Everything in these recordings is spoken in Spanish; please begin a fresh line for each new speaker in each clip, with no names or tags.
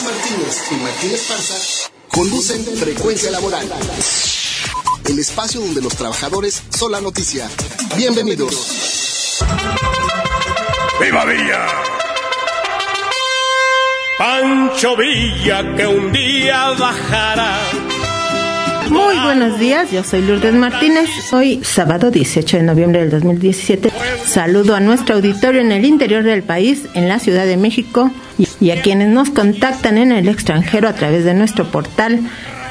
Martínez y Martín Esparza conducen Frecuencia Laboral, el espacio donde los trabajadores son la noticia. Bienvenidos.
¡Viva Villa! Pancho Villa, que un día bajará.
Muy buenos días, yo soy Lourdes Martínez. Hoy, sábado 18 de noviembre del 2017, saludo a nuestro auditorio en el interior del país, en la Ciudad de México, y a quienes nos contactan en el extranjero a través de nuestro portal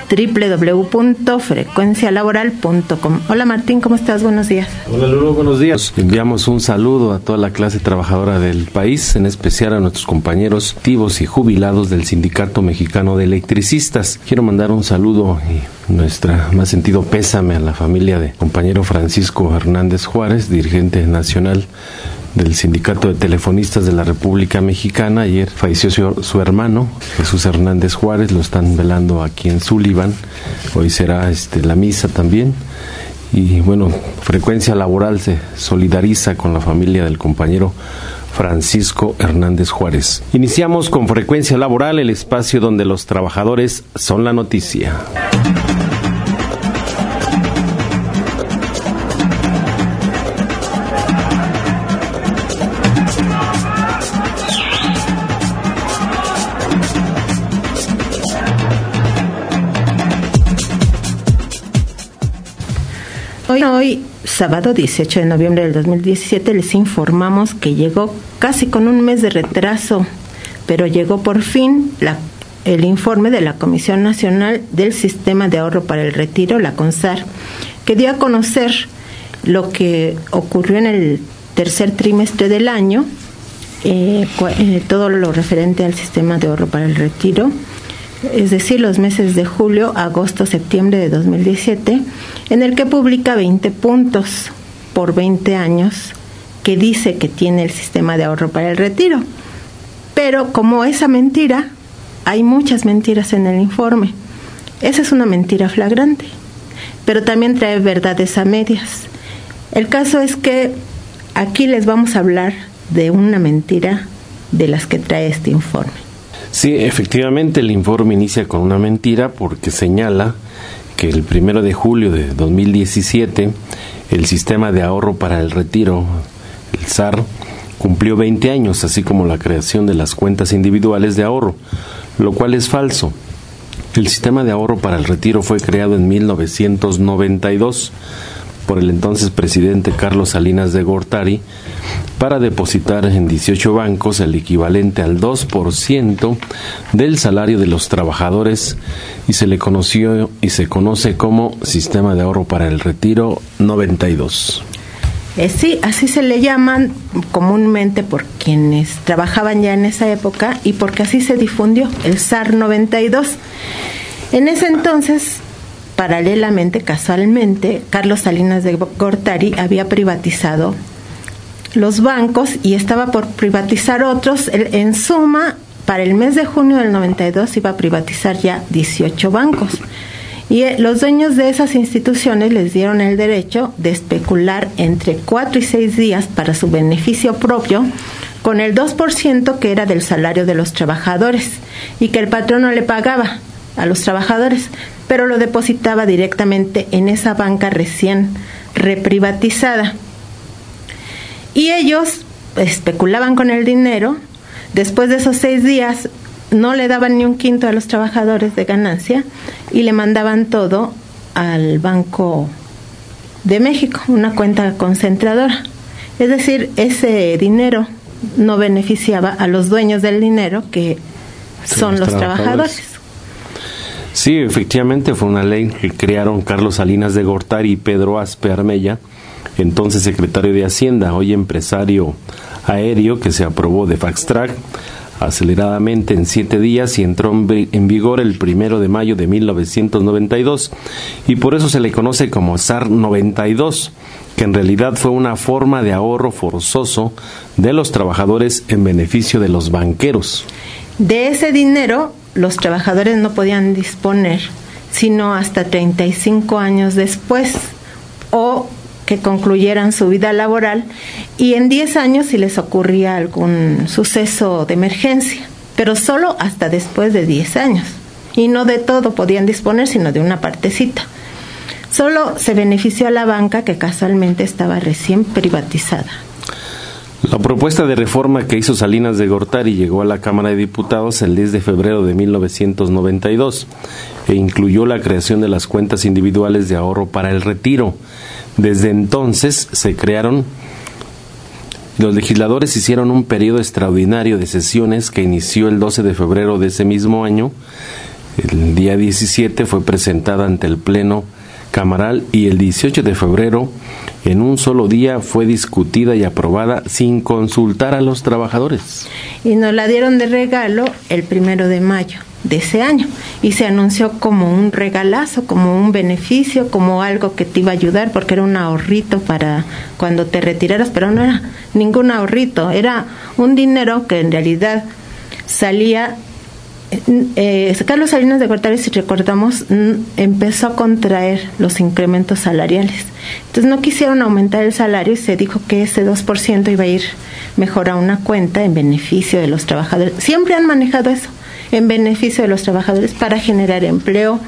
www.frecuencialaboral.com. Hola Martín, ¿cómo estás? Buenos días.
Hola Lulu, buenos días. Enviamos un saludo a toda la clase trabajadora del país, en especial a nuestros compañeros activos y jubilados del Sindicato Mexicano de Electricistas. Quiero mandar un saludo y nuestra más sentido pésame a la familia de compañero Francisco Hernández Juárez, dirigente nacional del Sindicato de Telefonistas de la República Mexicana. Ayer falleció su hermano, Jesús Hernández Juárez, lo están velando aquí en Sullivan. Hoy será la misa también. Y bueno, Frecuencia Laboral se solidariza con la familia del compañero Francisco Hernández Juárez. Iniciamos con Frecuencia Laboral, el espacio donde los trabajadores son la noticia.
Hoy, sábado 18 de noviembre del 2017, les informamos que llegó casi con un mes de retraso, pero llegó por fin el informe de la Comisión Nacional del Sistema de Ahorro para el Retiro, la CONSAR, que dio a conocer lo que ocurrió en el tercer trimestre del año, todo lo referente al sistema de ahorro para el retiro, es decir, los meses de julio, agosto, septiembre de 2017, en el que publica 20 puntos por 20 años que dice que tiene el sistema de ahorro para el retiro. Pero como esa mentira, hay muchas mentiras en el informe. Esa es una mentira flagrante, pero también trae verdades a medias. El caso es que aquí les vamos a hablar de una mentira de las que trae este informe.
Sí, efectivamente el informe inicia con una mentira porque señala que el 1 de julio de 2017 el sistema de ahorro para el retiro, el SAR, cumplió 20 años, así como la creación de las cuentas individuales de ahorro, lo cual es falso. El sistema de ahorro para el retiro fue creado en 1992 por el entonces presidente Carlos Salinas de Gortari para depositar en 18 bancos el equivalente al 2% del salario de los trabajadores, y se le conoció y se conoce como Sistema de Ahorro para el Retiro 92.
Sí, así se le llaman comúnmente por quienes trabajaban ya en esa época y porque así se difundió el SAR 92. En ese entonces, paralelamente, casualmente, Carlos Salinas de Gortari había privatizado los bancos y estaba por privatizar otros. En suma, para el mes de junio del 92 iba a privatizar ya 18 bancos. Y los dueños de esas instituciones les dieron el derecho de especular entre 4 y 6 días para su beneficio propio con el 2% que era del salario de los trabajadores y que el patrón no le pagaba a los trabajadores, pero lo depositaba directamente en esa banca recién reprivatizada. Y ellos especulaban con el dinero. Después de esos 6 días no le daban ni un quinto a los trabajadores de ganancia y le mandaban todo al Banco de México, una cuenta concentradora. Es decir, ese dinero no beneficiaba a los dueños del dinero, que son los trabajadores.
Sí, efectivamente fue una ley que crearon Carlos Salinas de Gortari y Pedro Aspe Armella, entonces secretario de Hacienda, hoy empresario aéreo, que se aprobó de fast track aceleradamente en 7 días y entró en vigor el 1 de mayo de 1992, y por eso se le conoce como SAR 92, que en realidad fue una forma de ahorro forzoso de los trabajadores en beneficio de los banqueros.
De ese dinero los trabajadores no podían disponer sino hasta 35 años después, o que concluyeran su vida laboral, y en 10 años si les ocurría algún suceso de emergencia. pero solo hasta después de 10 años. Y no de todo podían disponer, sino de una partecita. Solo se benefició a la banca, que casualmente estaba recién privatizada.
La propuesta de reforma que hizo Salinas de Gortari llegó a la Cámara de Diputados el 10 de febrero de 1992 e incluyó la creación de las cuentas individuales de ahorro para el retiro. Desde entonces se crearon. Los legisladores hicieron un periodo extraordinario de sesiones que inició el 12 de febrero de ese mismo año. El día 17 fue presentada ante el Pleno Camaral y el 18 de febrero, en un solo día, fue discutida y aprobada sin consultar a los trabajadores.
Y nos la dieron de regalo el 1 de mayo de ese año y se anunció como un regalazo, como un beneficio, como algo que te iba a ayudar porque era un ahorrito para cuando te retiraras, pero no era ningún ahorrito, era un dinero que en realidad salía. Carlos Salinas de Gortari, si recordamos, empezó a contraer los incrementos salariales. Entonces no quisieron aumentar el salario y se dijo que ese 2% iba a ir mejor a una cuenta en beneficio de los trabajadores. Siempre han manejado eso, en beneficio de los trabajadores, para generar empleo,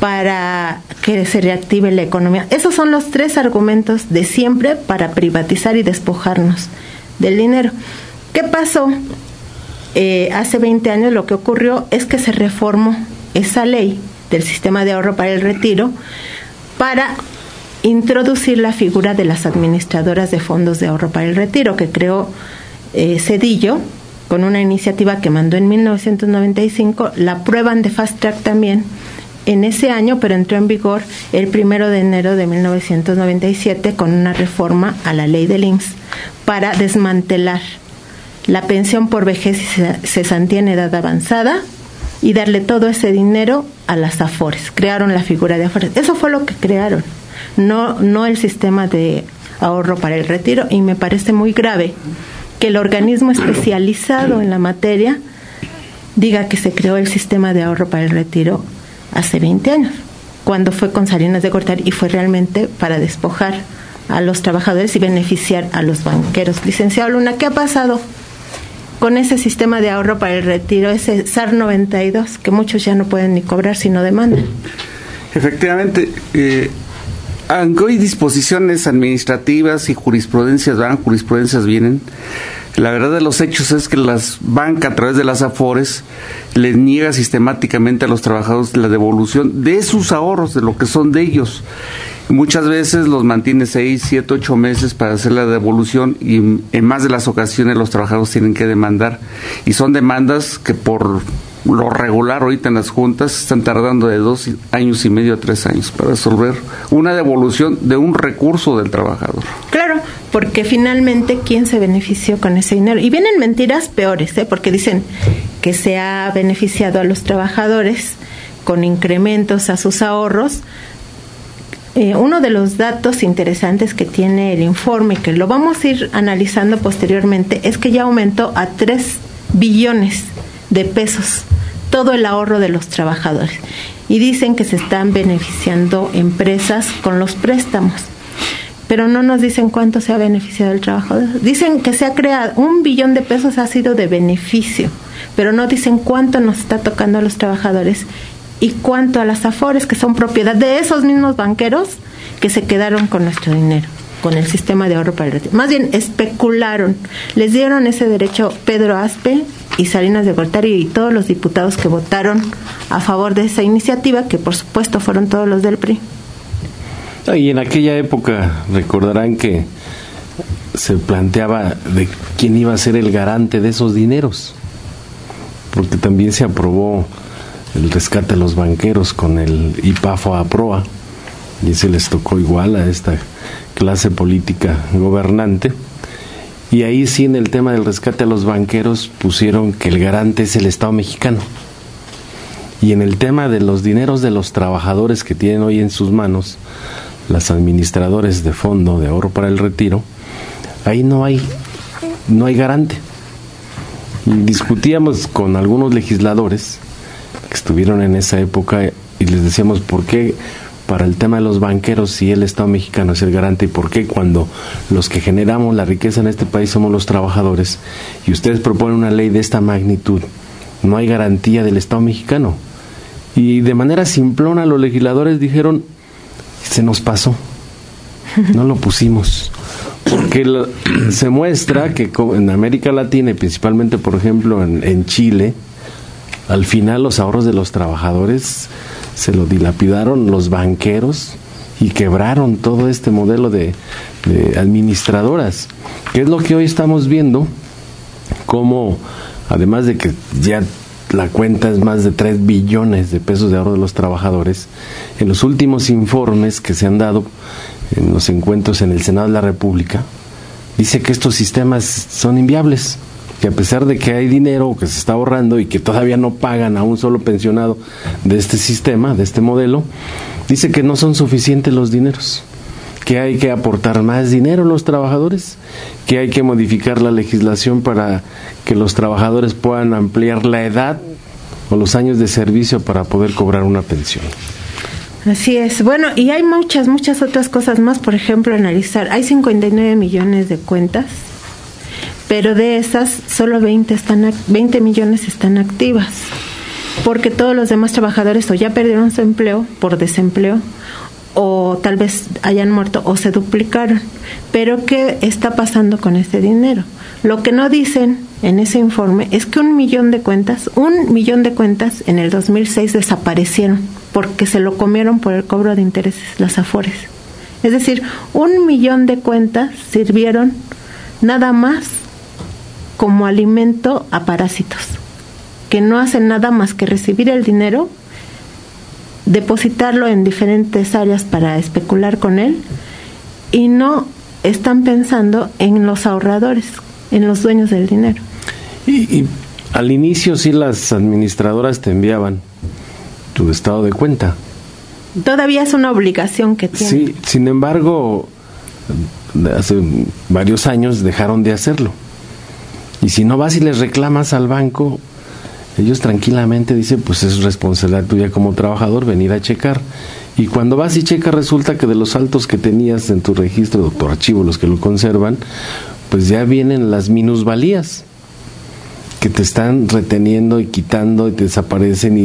para que se reactive la economía. Esos son los 3 argumentos de siempre para privatizar y despojarnos del dinero. ¿Qué pasó? Hace 20 años lo que ocurrió es que se reformó esa ley del sistema de ahorro para el retiro para introducir la figura de las administradoras de fondos de ahorro para el retiro, que creó Zedillo con una iniciativa que mandó en 1995. La aprueban de fast track también en ese año, pero entró en vigor el 1 de enero de 1997 con una reforma a la ley del IMSS para desmantelar la pensión por vejez y cesantía en edad avanzada y darle todo ese dinero a las AFORES. Crearon la figura de AFORES. Eso fue lo que crearon, no el sistema de ahorro para el retiro, y me parece muy grave que el organismo especializado en la materia diga que se creó el sistema de ahorro para el retiro hace 20 años, cuando fue con Salinas de Gortari y fue realmente para despojar a los trabajadores y beneficiar a los banqueros. Licenciado Luna, ¿qué ha pasado con ese sistema de ahorro para el retiro, ese SAR 92, que muchos ya no pueden ni cobrar si no demandan?
Efectivamente, aunque hay disposiciones administrativas y jurisprudencias van, jurisprudencias vienen, la verdad de los hechos es que las bancas, a través de las AFORES, les niega sistemáticamente a los trabajadores la devolución de sus ahorros, de lo que son de ellos. Muchas veces los mantiene 6, 7, 8 meses para hacer la devolución, y en más de las ocasiones los trabajadores tienen que demandar, y son demandas que por lo regular ahorita en las juntas están tardando de 2 años y medio a 3 años para resolver una devolución de un recurso del trabajador.
Claro, porque finalmente ¿quién se benefició con ese dinero? Y vienen mentiras peores, porque dicen que se ha beneficiado a los trabajadores con incrementos a sus ahorros. Uno de los datos interesantes que tiene el informe, que lo vamos a ir analizando posteriormente, es que ya aumentó a 3 billones de pesos todo el ahorro de los trabajadores. Y dicen que se están beneficiando empresas con los préstamos, pero no nos dicen cuánto se ha beneficiado el trabajador. Dicen que se ha creado 1 billón de pesos, ha sido de beneficio, pero no dicen cuánto nos está tocando a los trabajadores y cuánto a las AFORES, que son propiedad de esos mismos banqueros que se quedaron con nuestro dinero, con el sistema de ahorro para el retiro. Más bien especularon, les dieron ese derecho Pedro Aspe y Salinas de Gortari y todos los diputados que votaron a favor de esa iniciativa, que por supuesto fueron todos los del PRI.
Y en aquella época recordarán que se planteaba de quién iba a ser el garante de esos dineros, porque también se aprobó el rescate a los banqueros con el IPAFO APROA, y ese les tocó igual a esta clase política gobernante. Y ahí sí, en el tema del rescate a los banqueros, pusieron que el garante es el Estado mexicano. Y en el tema de los dineros de los trabajadores que tienen hoy en sus manos, las administradores de fondo de ahorro para el retiro, ahí no hay garante. Y discutíamos con algunos legisladores que estuvieron en esa época y les decíamos por qué para el tema de los banqueros si el Estado mexicano es el garante, y por qué cuando los que generamos la riqueza en este país somos los trabajadores, y ustedes proponen una ley de esta magnitud no hay garantía del Estado mexicano. Y de manera simplona los legisladores dijeron, se nos pasó, no lo pusimos. Porque se muestra que en América Latina y principalmente, por ejemplo, en Chile, al final los ahorros de los trabajadores se lo dilapidaron los banqueros y quebraron todo este modelo de administradoras, que es lo que hoy estamos viendo, como además de que ya la cuenta es más de 3 billones de pesos de ahorro de los trabajadores, en los últimos informes que se han dado en los encuentros en el Senado de la República, dice que estos sistemas son inviables, que a pesar de que hay dinero que se está ahorrando y que todavía no pagan a un solo pensionado de este sistema, de este modelo, dice que no son suficientes los dineros, que hay que aportar más dinero a los trabajadores, que hay que modificar la legislación para que los trabajadores puedan ampliar la edad o los años de servicio para poder cobrar una pensión.
Así es. Bueno, y hay muchas otras cosas más. Por ejemplo, analizar, hay 59 millones de cuentas, pero de esas solo 20 millones están activas, porque todos los demás trabajadores o ya perdieron su empleo por desempleo, o tal vez hayan muerto o se duplicaron. Pero ¿qué está pasando con este dinero? Lo que no dicen en ese informe es que 1 millón de cuentas en el 2006 desaparecieron porque se lo comieron por el cobro de intereses, las Afores. Es decir, 1 millón de cuentas sirvieron nada más como alimento a parásitos, que no hacen nada más que recibir el dinero, depositarlo en diferentes áreas para especular con él, y no están pensando en los ahorradores, en los dueños del dinero.
Y al inicio sí las administradoras te enviaban tu estado de cuenta.
Todavía es una obligación que tienen.
Sí, sin embargo, hace varios años dejaron de hacerlo. Y si no vas y les reclamas al banco, ellos tranquilamente dicen, pues es responsabilidad tuya como trabajador venir a checar. Y cuando vas y checas, resulta que de los saltos que tenías en tu registro, tu archivo, los que lo conservan, pues ya vienen las minusvalías que te están reteniendo y quitando y te desaparecen,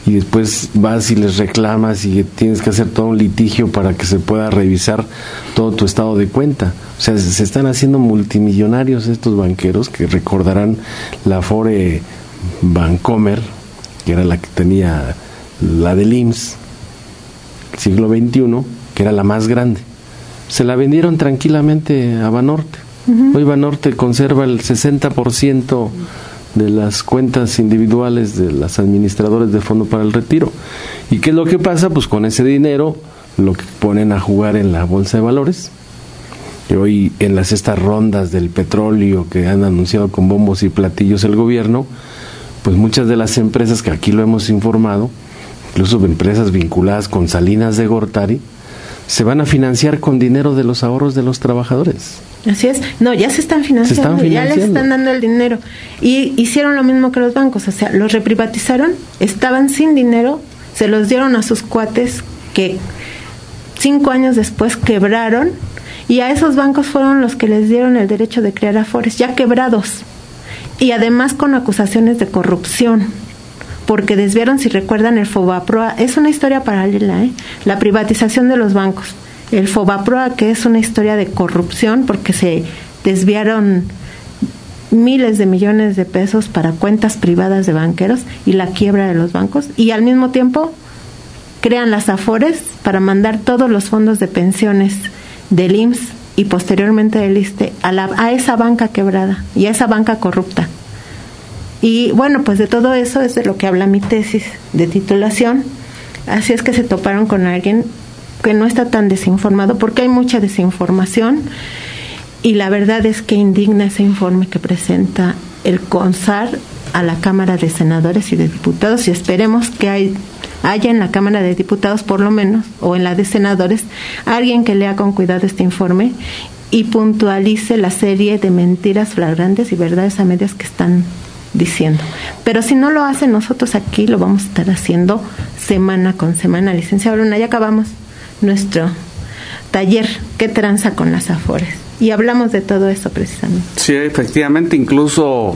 y después vas y les reclamas y tienes que hacer todo un litigio para que se pueda revisar todo tu estado de cuenta. O sea, se están haciendo multimillonarios estos banqueros, que recordarán la Afore Bancomer, que era la que tenía la del IMSS, siglo XXI, que era la más grande. Se la vendieron tranquilamente a Banorte. Hoy Banorte conserva el 60% de las cuentas individuales de las administradores de fondo para el retiro. ¿Y qué es lo que pasa? Pues con ese dinero lo que ponen a jugar en la bolsa de valores. Y hoy en estas rondas del petróleo que han anunciado con bombos y platillos el gobierno, pues muchas de las empresas, que aquí lo hemos informado, incluso empresas vinculadas con Salinas de Gortari, se van a financiar con dinero de los ahorros de los trabajadores.
Así es. No, ya se están financiando, ya les están dando el dinero. Y hicieron lo mismo que los bancos, o sea, los reprivatizaron, estaban sin dinero, se los dieron a sus cuates que 5 años después quebraron, y a esos bancos fueron los que les dieron el derecho de crear Afores, ya quebrados, y además con acusaciones de corrupción, porque desviaron, si recuerdan, el Fobaproa. Es una historia paralela, la privatización de los bancos. El Fobaproa, que es una historia de corrupción, porque se desviaron miles de millones de pesos para cuentas privadas de banqueros y la quiebra de los bancos, y al mismo tiempo crean las Afores para mandar todos los fondos de pensiones del IMSS y posteriormente del ISSSTE a esa banca quebrada y a esa banca corrupta. Y bueno, pues de todo eso es de lo que habla mi tesis de titulación. Así es que se toparon con alguien que no está tan desinformado, porque hay mucha desinformación, y la verdad es que indigna ese informe que presenta el CONSAR a la Cámara de Senadores y de Diputados, y esperemos que haya en la Cámara de Diputados, por lo menos, o en la de Senadores, alguien que lea con cuidado este informe y puntualice la serie de mentiras flagrantes y verdades a medias que están diciendo. Pero si no lo hacen, nosotros aquí lo vamos a estar haciendo semana con semana. Licenciada Luna, ya acabamos nuestro taller ¿Qué tranza con las Afores? Y hablamos de todo eso precisamente.
Sí, efectivamente, incluso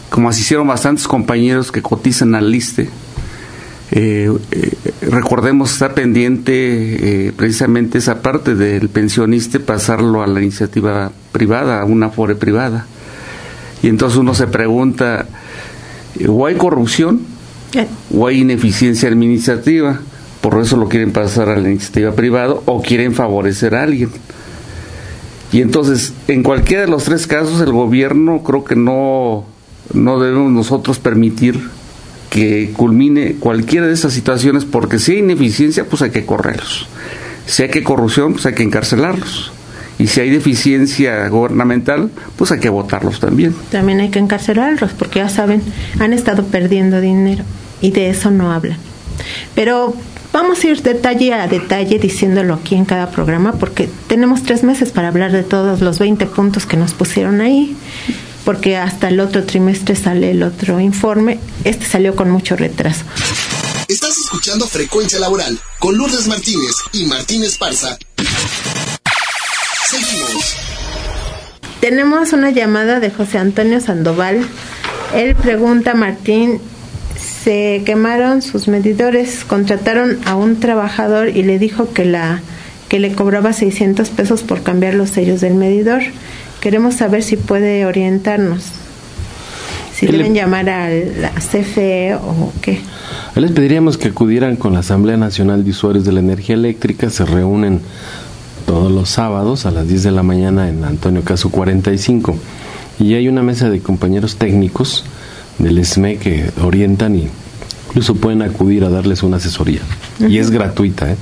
como así hicieron bastantes compañeros que cotizan al ISSSTE, recordemos estar pendiente precisamente esa parte del pensionista, pasarlo a la iniciativa privada, a una afore privada. Y entonces uno se pregunta, o hay corrupción o hay ineficiencia administrativa, por eso lo quieren pasar a la iniciativa privada o quieren favorecer a alguien. Y entonces, en cualquiera de los tres casos, el gobierno creo que no debemos nosotros permitir que culmine cualquiera de esas situaciones, porque si hay ineficiencia, pues hay que correrlos. Si hay que corrupción, pues hay que encarcelarlos. Y si hay deficiencia gubernamental, pues hay que votarlos también.
También hay que encarcelarlos, porque ya saben, han estado perdiendo dinero y de eso no hablan. Pero vamos a ir detalle a detalle diciéndolo aquí en cada programa, porque tenemos 3 meses para hablar de todos los 20 puntos que nos pusieron ahí, porque hasta el otro trimestre sale el otro informe. Este salió con mucho retraso.
Estás escuchando Frecuencia Laboral con Lourdes Martínez y Martín Esparza. Seguimos.
Tenemos una llamada de José Antonio Sandoval. Él pregunta, Martín, se quemaron sus medidores, contrataron a un trabajador y le dijo que le cobraba 600 pesos por cambiar los sellos del medidor. Queremos saber si puede orientarnos, si deben llamar a la CFE o qué.
Les pediríamos que acudieran con la Asamblea Nacional de Usuarios de la Energía Eléctrica. Se reúnen todos los sábados a las 10 de la mañana en Antonio Caso 45. Y hay una mesa de compañeros técnicos del SME que orientan y incluso pueden acudir a darles una asesoría. Uh-huh. Y es gratuita,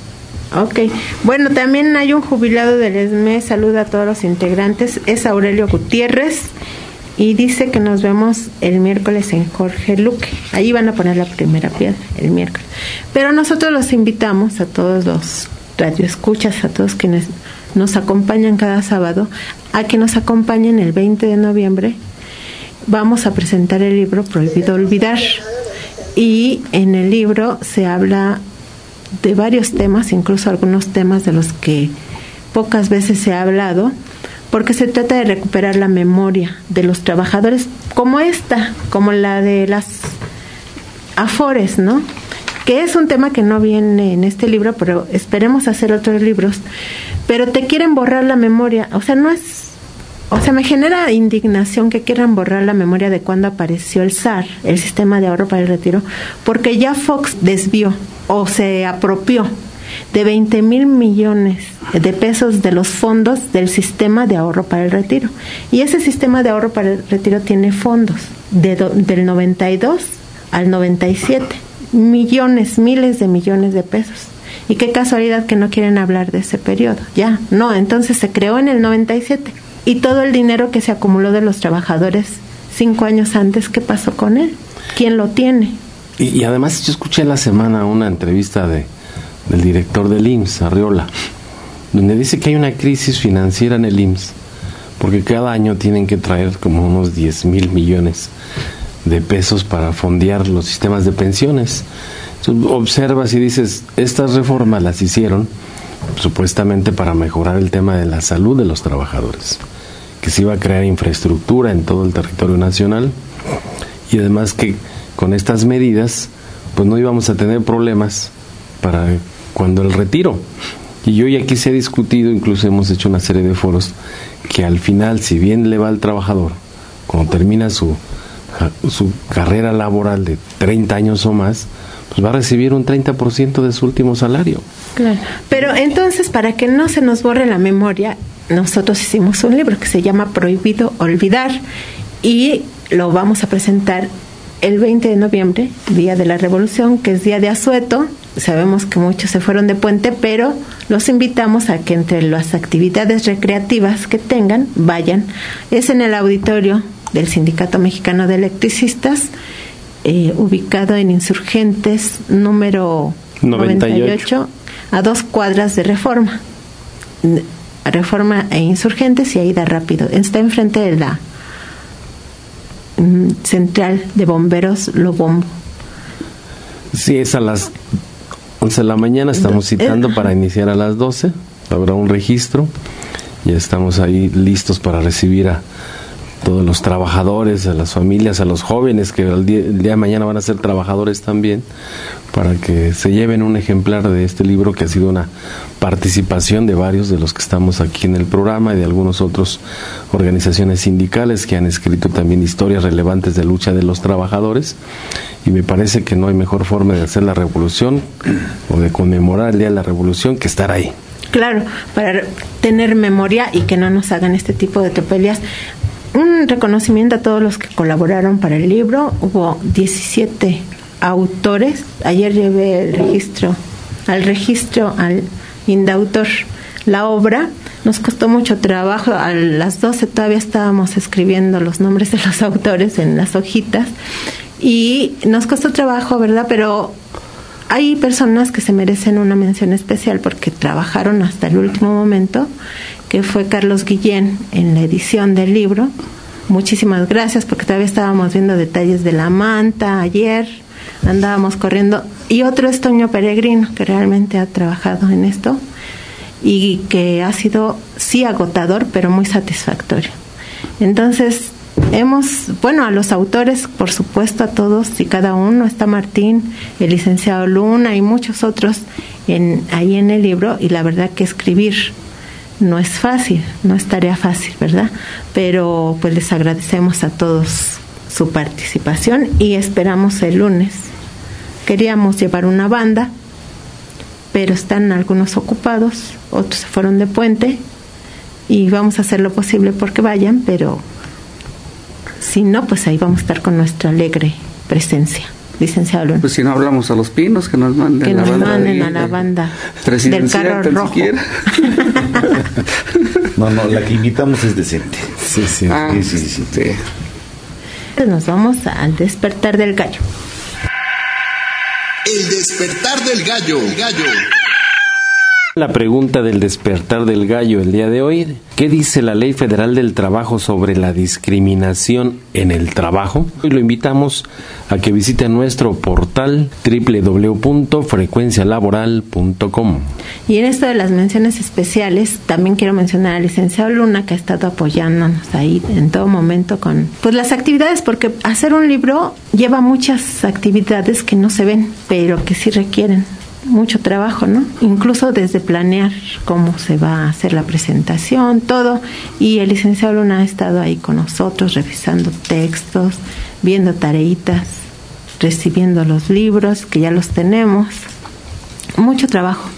Ok. Bueno, también hay un jubilado del ESME, saluda a todos los integrantes, es Aurelio Gutiérrez, y dice que nos vemos el miércoles en Jorge Luque. Ahí van a poner la primera piedra, el miércoles. Pero nosotros los invitamos a todos los radioescuchas, a todos quienes nos acompañan cada sábado, a que nos acompañen el 20 de noviembre. Vamos a presentar el libro Prohibido Olvidar. Y en el libro se habla de varios temas, incluso algunos temas de los que pocas veces se ha hablado, porque se trata de recuperar la memoria de los trabajadores, como esta, como la de las afores, ¿no? Que es un tema que no viene en este libro, pero esperemos hacer otros libros. Pero te quieren borrar la memoria, me genera indignación que quieran borrar la memoria de cuando apareció el SAR, el Sistema de Ahorro para el Retiro, porque ya Fox desvió o se apropió de 20,000 millones de pesos de los fondos del Sistema de Ahorro para el Retiro. Y ese Sistema de Ahorro para el Retiro tiene fondos del 92 al 97, miles de millones de pesos. Y qué casualidad que no quieren hablar de ese periodo. Ya, no, entonces se creó en el 97. Y todo el dinero que se acumuló de los trabajadores 5 años antes, ¿qué pasó con él? ¿Quién lo tiene?
Y además yo escuché en la semana una entrevista del director del IMSS, Arriola, donde dice que hay una crisis financiera en el IMSS, porque cada año tienen que traer como unos 10,000 millones de pesos para fondear los sistemas de pensiones. Entonces, observas y dices, estas reformas las hicieron supuestamente para mejorar el tema de la salud de los trabajadores, que se iba a crear infraestructura en todo el territorio nacional, y además que con estas medidas pues no íbamos a tener problemas para cuando el retiro. Y hoy aquí se ha discutido, incluso hemos hecho una serie de foros, que al final, si bien le va al trabajador, cuando termina su carrera laboral de 30 años o más, pues va a recibir un 30% de su último salario.
Claro, pero entonces, para que no se nos borre la memoria, nosotros hicimos un libro que se llama Prohibido Olvidar, y lo vamos a presentar el 20 de noviembre, Día de la Revolución, que es día de asueto. Sabemos que muchos se fueron de puente, pero los invitamos a que entre las actividades recreativas que tengan, vayan. Es en el auditorio del Sindicato Mexicano de Electricistas, ubicado en Insurgentes número 98, a 2 cuadras de Reforma e Insurgentes, y ahí da rápido. Está enfrente de la central de bomberos Lobombo.
Sí, es a las 11 de la mañana, estamos citando para iniciar a las 12, habrá un registro, ya estamos ahí listos para recibir a todos los trabajadores, a las familias, a los jóvenes que el día de mañana van a ser trabajadores también, para que se lleven un ejemplar de este libro, que ha sido una participación de varios de los que estamos aquí en el programa y de algunas otras organizaciones sindicales que han escrito también historias relevantes de lucha de los trabajadores, y me parece que no hay mejor forma de hacer la revolución o de conmemorar el Día de la Revolución que estar ahí.
Claro, para tener memoria y que no nos hagan este tipo de tropelías. Un reconocimiento a todos los que colaboraron para el libro. Hubo 17 autores. Ayer llevé al registro al Indautor la obra. Nos costó mucho trabajo. A las 12 todavía estábamos escribiendo los nombres de los autores en las hojitas. Y nos costó trabajo, ¿verdad? Pero hay personas que se merecen una mención especial porque trabajaron hasta el último momento, que fue Carlos Guillén en la edición del libro. Muchísimas gracias, porque todavía estábamos viendo detalles de la manta ayer, andábamos corriendo. Y otro es Toño Peregrino, que realmente ha trabajado en esto y que ha sido, sí, agotador, pero muy satisfactorio. Entonces, a los autores, por supuesto, a todos y cada uno, está Martín, el licenciado Luna y muchos otros ahí en el libro, y la verdad que escribir no es fácil, no es tarea fácil, ¿verdad? Pero pues les agradecemos a todos su participación y esperamos el lunes. Queríamos llevar una banda, pero están algunos ocupados, otros se fueron de puente, y vamos a hacer lo posible porque vayan, pero si no, pues ahí vamos a estar con nuestra alegre presencia. Licenciado Luna.
Pues si no, hablamos a los Pinos, que nos manden,
a la banda del carro rojo.
No, la que invitamos es decente.
Sí.
Nos vamos al despertar del gallo.
El despertar del gallo.
La pregunta del despertar del gallo el día de hoy: ¿qué dice la Ley Federal del Trabajo sobre la discriminación en el trabajo? Hoy lo invitamos a que visite nuestro portal www.frecuencialaboral.com.
Y en esto de las menciones especiales, también quiero mencionar al licenciado Luna, que ha estado apoyándonos ahí en todo momento con las actividades, porque hacer un libro lleva muchas actividades que no se ven, pero que sí requieren mucho trabajo, ¿no? Incluso desde planear cómo se va a hacer la presentación, todo. Y el licenciado Luna ha estado ahí con nosotros, revisando textos, viendo tareitas, recibiendo los libros, que ya los tenemos. Mucho trabajo.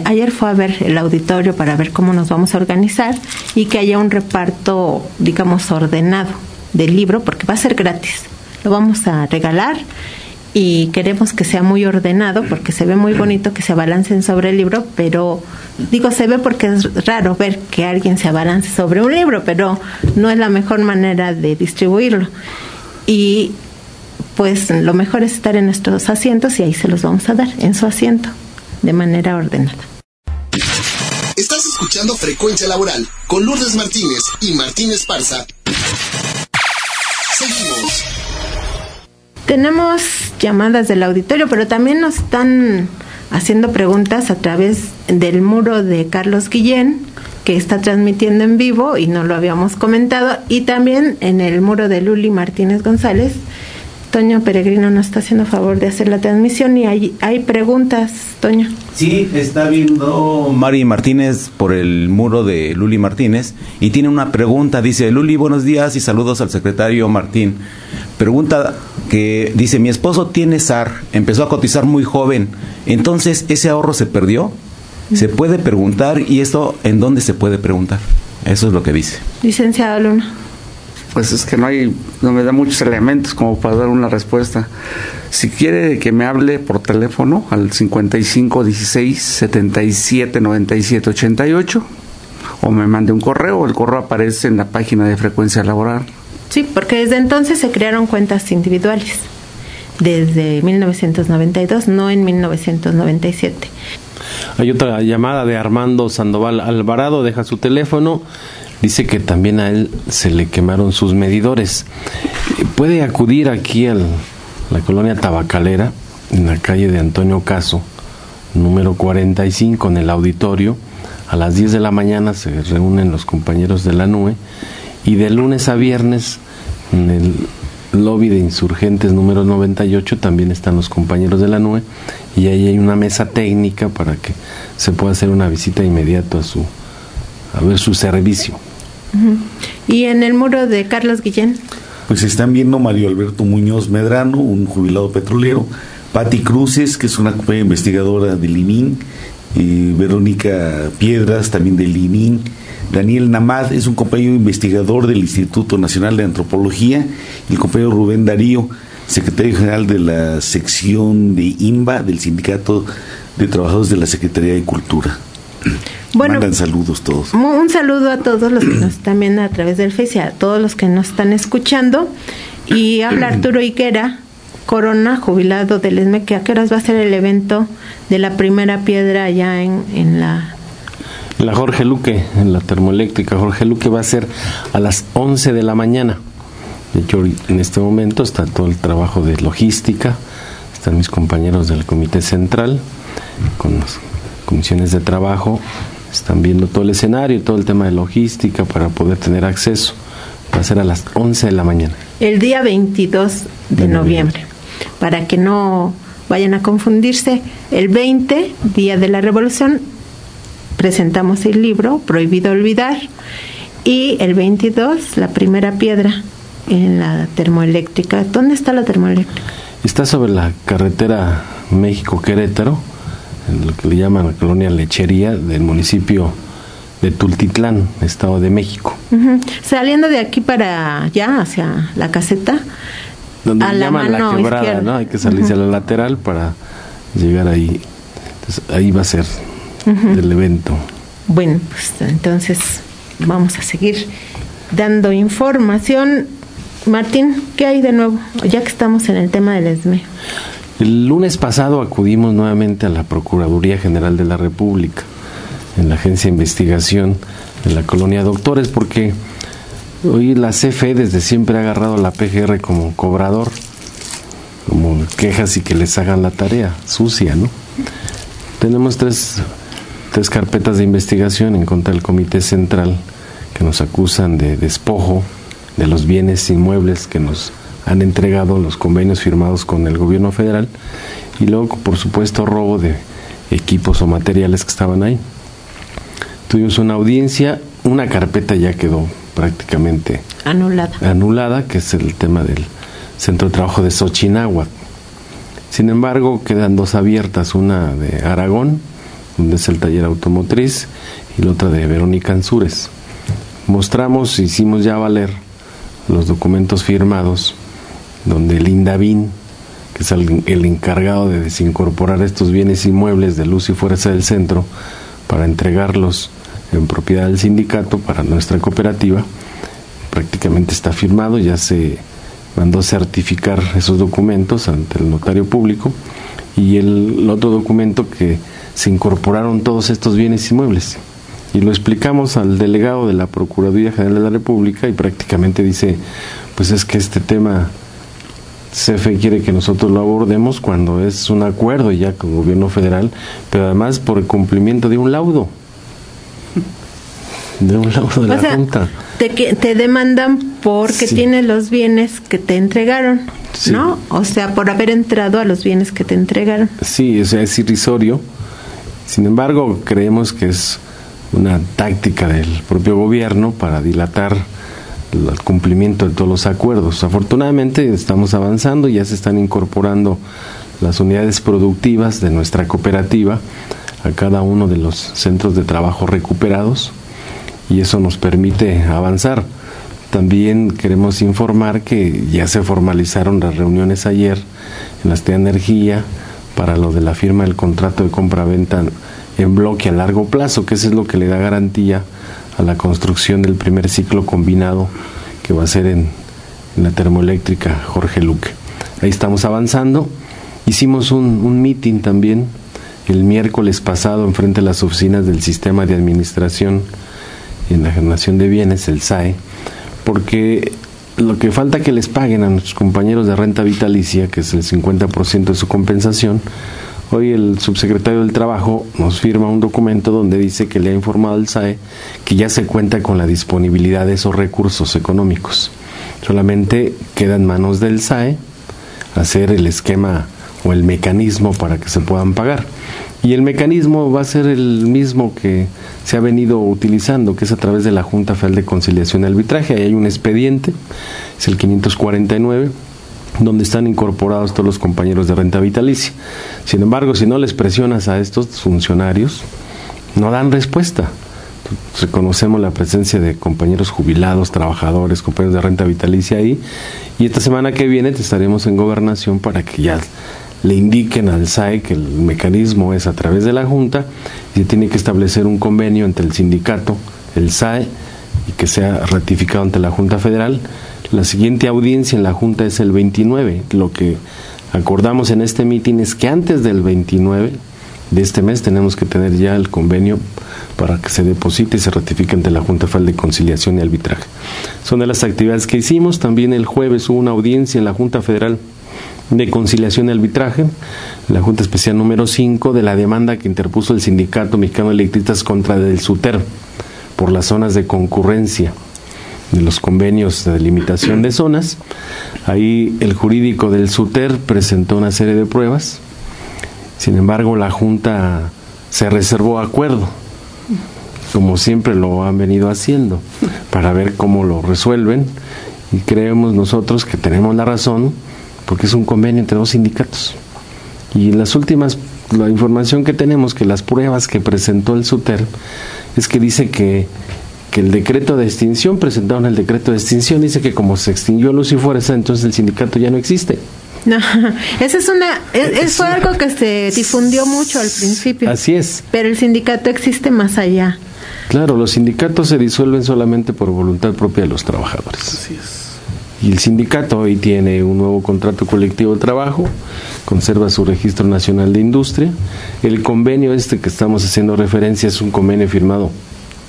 Ayer fue a ver el auditorio para ver cómo nos vamos a organizar y que haya un reparto, digamos, ordenado del libro, porque va a ser gratis. Lo vamos a regalar. Y queremos que sea muy ordenado, porque se ve muy bonito que se abalancen sobre el libro, pero se ve porque es raro ver que alguien se abalance sobre un libro, pero no es la mejor manera de distribuirlo. Y pues lo mejor es estar en nuestros asientos, y ahí se los vamos a dar, en su asiento, de manera ordenada.
Estás escuchando Frecuencia Laboral con Lourdes Martínez y Martín Esparza. Seguimos.
Tenemos llamadas del auditorio, pero también nos están haciendo preguntas a través del muro de Carlos Guillén, que está transmitiendo en vivo y no lo habíamos comentado, y también en el muro de Luli Martínez González. Toño Peregrino nos está haciendo favor de hacer la transmisión y hay preguntas, Toño.
Sí, está viendo Mari Martínez por el muro de Luli Martínez y tiene una pregunta. Dice: Luli, buenos días y saludos al secretario Martín. Pregunta que dice: mi esposo tiene SAR, empezó a cotizar muy joven, entonces ¿ese ahorro se perdió? ¿Se puede preguntar? ¿Y esto en dónde se puede preguntar? Eso es lo que dice.
Licenciado Luna.
Pues es que no me da muchos elementos como para dar una respuesta. Si quiere que me hable por teléfono al 5516-779788, o me mande un correo. El correo aparece en la página de Frecuencia Laboral.
Sí, porque desde entonces se crearon cuentas individuales, desde 1992, no en 1997.
Hay otra llamada de Armando Sandoval Alvarado, deja su teléfono. Dice que también a él se le quemaron sus medidores. Puede acudir aquí a la colonia Tabacalera, en la calle de Antonio Caso, número 45, en el auditorio. A las 10 de la mañana se reúnen los compañeros de la NUE y de lunes a viernes en el lobby de Insurgentes número 98 también están los compañeros de la NUE, y ahí hay una mesa técnica para que se pueda hacer una visita inmediata a ver su servicio.
¿Y en el muro de Carlos Guillén?
Pues están viendo Mario Alberto Muñoz Medrano, un jubilado petrolero, Patti Cruces, que es una compañera investigadora del ININ, Verónica Piedras, también del ININ, Daniel Namad, es un compañero investigador del Instituto Nacional de Antropología, y el compañero Rubén Darío, secretario general de la sección de INBA, del Sindicato de Trabajadores de la Secretaría de Cultura.
Bueno,
mandan saludos todos.
Un saludo a todos los que nos están viendo a través del Face y a todos los que nos están escuchando. Y habla Arturo Higuera Corona, jubilado del ESME, ¿a qué horas va a ser el evento de la primera piedra allá en la
Jorge Luque, en la termoeléctrica Jorge Luque? Va a ser a las 11 de la mañana. De hecho, en este momento está todo el trabajo de logística, están mis compañeros del Comité Central con las comisiones de trabajo, están viendo todo el escenario, todo el tema de logística para poder tener acceso. Va a ser a las 11 de la mañana. El
día 22 de noviembre. Para que no vayan a confundirse, el 20, Día de la Revolución, presentamos el libro Prohibido Olvidar, y el 22, la primera piedra en la termoeléctrica. ¿Dónde está la termoeléctrica?
Está sobre la carretera México-Querétaro, en lo que le llaman la colonia Lechería del municipio de Tultitlán, Estado de México.
Saliendo de aquí para allá, hacia la caseta,
donde
a
le llaman la quebrada,
izquierda,
¿no? Hay que salirse a la lateral para llegar ahí. Entonces, ahí va a ser el evento.
Bueno, pues entonces vamos a seguir dando información. Martín, ¿qué hay de nuevo? Ya que estamos en el tema del ESME.
El lunes pasado acudimos nuevamente a la Procuraduría General de la República, en la Agencia de Investigación de la Colonia Doctores, porque hoy la CFE desde siempre ha agarrado a la PGR como cobrador, como quejas y que les hagan la tarea sucia, ¿no? Tenemos tres carpetas de investigación en contra del Comité Central que nos acusan de despojo de los bienes inmuebles que nos han entregado los convenios firmados con el gobierno federal, y luego, por supuesto, robo de equipos o materiales que estaban ahí. Tuvimos una audiencia, una carpeta ya quedó prácticamente anulada, que es el tema del Centro de Trabajo de Xochináhuac. Sin embargo, quedan dos abiertas, una de Aragón, donde es el taller automotriz, y la otra de Verónica Ansúrez. Hicimos ya valer los documentos firmados, donde el INDAVIN, que es el encargado de desincorporar estos bienes inmuebles de luz y fuerza del centro para entregarlos en propiedad del sindicato para nuestra cooperativa, prácticamente está firmado. Ya se mandó certificar esos documentos ante el notario público, y el otro documento que se incorporaron todos estos bienes inmuebles, y lo explicamos al delegado de la Procuraduría General de la República, y prácticamente dice, pues es que este tema CFE quiere que nosotros lo abordemos cuando es un acuerdo ya con el gobierno federal, pero además por el cumplimiento de un laudo de la Junta.
Te demandan porque tienes los bienes que te entregaron, ¿no? O sea, por haber entrado a los bienes que te entregaron.
Sí, o sea, es irrisorio. Sin embargo, creemos que es una táctica del propio gobierno para dilatar el cumplimiento de todos los acuerdos. Afortunadamente estamos avanzando, ya se están incorporando las unidades productivas de nuestra cooperativa a cada uno de los centros de trabajo recuperados, y eso nos permite avanzar. También queremos informar que ya se formalizaron las reuniones ayer en la Secretaría de Energía para lo de la firma del contrato de compra-venta en bloque a largo plazo, que eso es lo que le da garantía a la construcción del primer ciclo combinado que va a ser en la termoeléctrica Jorge Luque. Ahí estamos avanzando. Hicimos un meeting también el miércoles pasado enfrente de las oficinas del Sistema de Administración en la Generación de Bienes, el SAE, porque lo que falta que les paguen a nuestros compañeros de renta vitalicia, que es el 50% de su compensación, Hoy el subsecretario del Trabajo nos firma un documento donde dice que le ha informado al SAE que ya se cuenta con la disponibilidad de esos recursos económicos. Solamente queda en manos del SAE hacer el esquema o el mecanismo para que se puedan pagar. Y el mecanismo va a ser el mismo que se ha venido utilizando, que es a través de la Junta Federal de Conciliación y Arbitraje. Ahí hay un expediente, es el 549, donde están incorporados todos los compañeros de renta vitalicia. Sin embargo, si no les presionas a estos funcionarios, no dan respuesta. Reconocemos la presencia de compañeros jubilados, trabajadores, compañeros de renta vitalicia ahí, y esta semana que viene estaremos en Gobernación para que ya le indiquen al SAE que el mecanismo es a través de la Junta y se tiene que establecer un convenio entre el sindicato, el SAE, y que sea ratificado ante la Junta Federal. La siguiente audiencia en la Junta es el 29. Lo que acordamos en este mitin es que antes del 29 de este mes tenemos que tener ya el convenio para que se deposite y se ratifique ante la Junta Federal de Conciliación y Arbitraje. Son de las actividades que hicimos. También el jueves hubo una audiencia en la Junta Federal de Conciliación y Arbitraje, la Junta Especial número 5, de la demanda que interpuso el Sindicato Mexicano de Electricistas contra el SUTER por las zonas de concurrencia de los convenios de delimitación de zonas. Ahí el jurídico del SUTER presentó una serie de pruebas. Sin embargo, la Junta se reservó acuerdo, como siempre lo han venido haciendo, para ver cómo lo resuelven, y creemos nosotros que tenemos la razón, porque es un convenio entre dos sindicatos. Y en las últimas, la información que tenemos, que las pruebas que presentó el SUTER, es que dice que el decreto de extinción, presentaron el decreto de extinción, dice que como se extinguió Luz y Fuerza, entonces el sindicato ya no existe.
No, esa fue algo que se difundió mucho al principio.
Así es.
Pero el sindicato existe más allá.
Claro, los sindicatos se disuelven solamente por voluntad propia de los trabajadores.
Así es.
Y el sindicato hoy tiene un nuevo contrato colectivo de trabajo, conserva su registro nacional de industria. El convenio que estamos haciendo referencia es un convenio firmado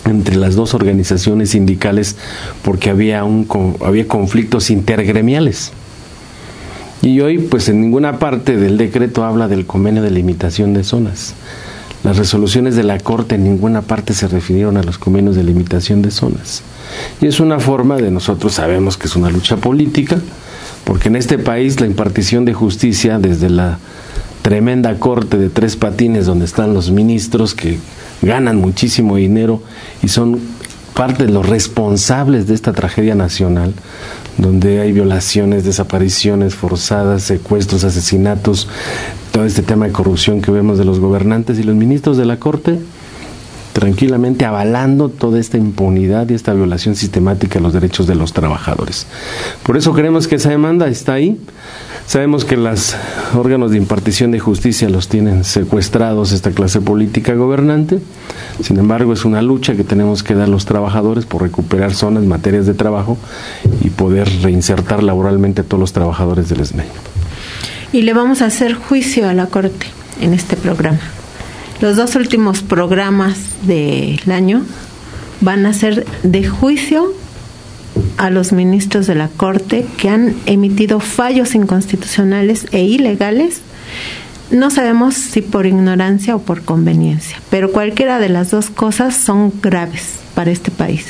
entre las dos organizaciones sindicales porque había conflictos intergremiales. Y hoy, pues en ninguna parte del decreto habla del convenio de limitación de zonas. Las resoluciones de la Corte en ninguna parte se refirieron a los convenios de limitación de zonas. Y es una forma de, nosotros sabemos que es una lucha política, porque en este país la impartición de justicia, desde la tremenda Corte de 3 patines, donde están los ministros que ganan muchísimo dinero y son parte de los responsables de esta tragedia nacional, donde hay violaciones, desapariciones forzadas, secuestros, asesinatos, todo este tema de corrupción que vemos de los gobernantes y los ministros de la Corte, tranquilamente avalando toda esta impunidad y esta violación sistemática de los derechos de los trabajadores. Por eso creemos que esa demanda está ahí. Sabemos que los órganos de impartición de justicia los tienen secuestrados esta clase política gobernante. Sin embargo, es una lucha que tenemos que dar los trabajadores por recuperar zonas, materias de trabajo y poder reinsertar laboralmente a todos los trabajadores del SME.
Y le vamos a hacer juicio a la Corte en este programa. Los 2 últimos programas del año van a ser de juicio a los ministros de la Corte que han emitido fallos inconstitucionales e ilegales. No sabemos si por ignorancia o por conveniencia, pero cualquiera de las dos cosas son graves para este país,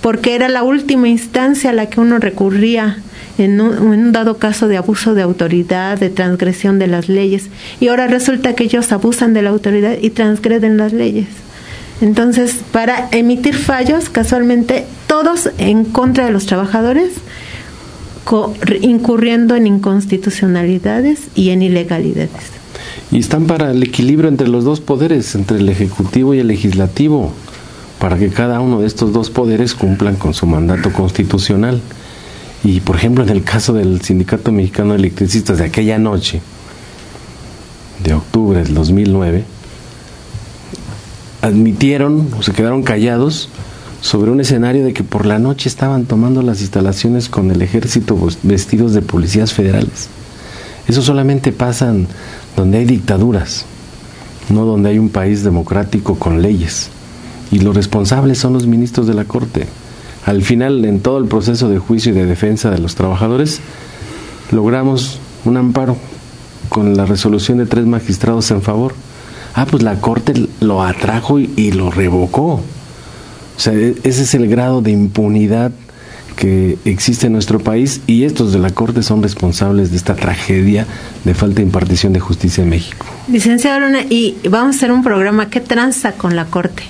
porque era la última instancia a la que uno recurría en un dado caso de abuso de autoridad, de transgresión de las leyes, y ahora resulta que ellos abusan de la autoridad y transgreden las leyes. Entonces, para emitir fallos, casualmente, todos en contra de los trabajadores, incurriendo en inconstitucionalidades y en ilegalidades.
Y están para el equilibrio entre los dos poderes, entre el Ejecutivo y el Legislativo, para que cada uno de estos dos poderes cumplan con su mandato constitucional. Y, por ejemplo, en el caso del Sindicato Mexicano de Electricistas de aquella noche, de octubre del 2009, admitieron o se quedaron callados sobre un escenario de que por la noche estaban tomando las instalaciones con el ejército vestidos de policías federales. Eso solamente pasa donde hay dictaduras, no donde hay un país democrático con leyes. Y los responsables son los ministros de la Corte. Al final, en todo el proceso de juicio y de defensa de los trabajadores, logramos un amparo con la resolución de 3 magistrados en favor. Pues la Corte lo atrajo y lo revocó. O sea, ese es el grado de impunidad que existe en nuestro país, y estos de la Corte son responsables de esta tragedia de falta de impartición de justicia en México.
Licenciado Luna, y vamos a hacer un programa, ¿qué tranza con la Corte?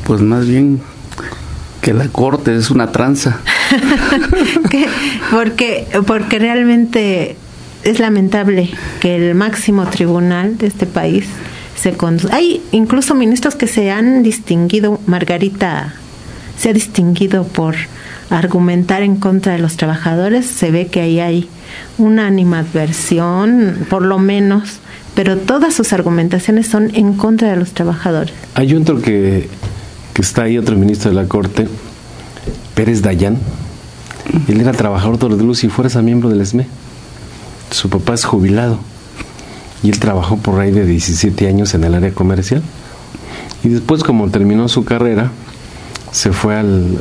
Pues más bien que la Corte es una tranza.
Porque realmente es lamentable que el máximo tribunal de este país hay incluso ministros que se han distinguido. Margarita se ha distinguido por argumentar en contra de los trabajadores. Se ve que ahí hay una animadversión, por lo menos, pero todas sus argumentaciones son en contra de los trabajadores.
Hay otro que está ahí, otro ministro de la Corte, Pérez Dayán. Él era trabajador de luz y fuerza, miembro del SME. Su papá es jubilado y él trabajó por ahí de 17 años en el área comercial, y después, como terminó su carrera, se fue al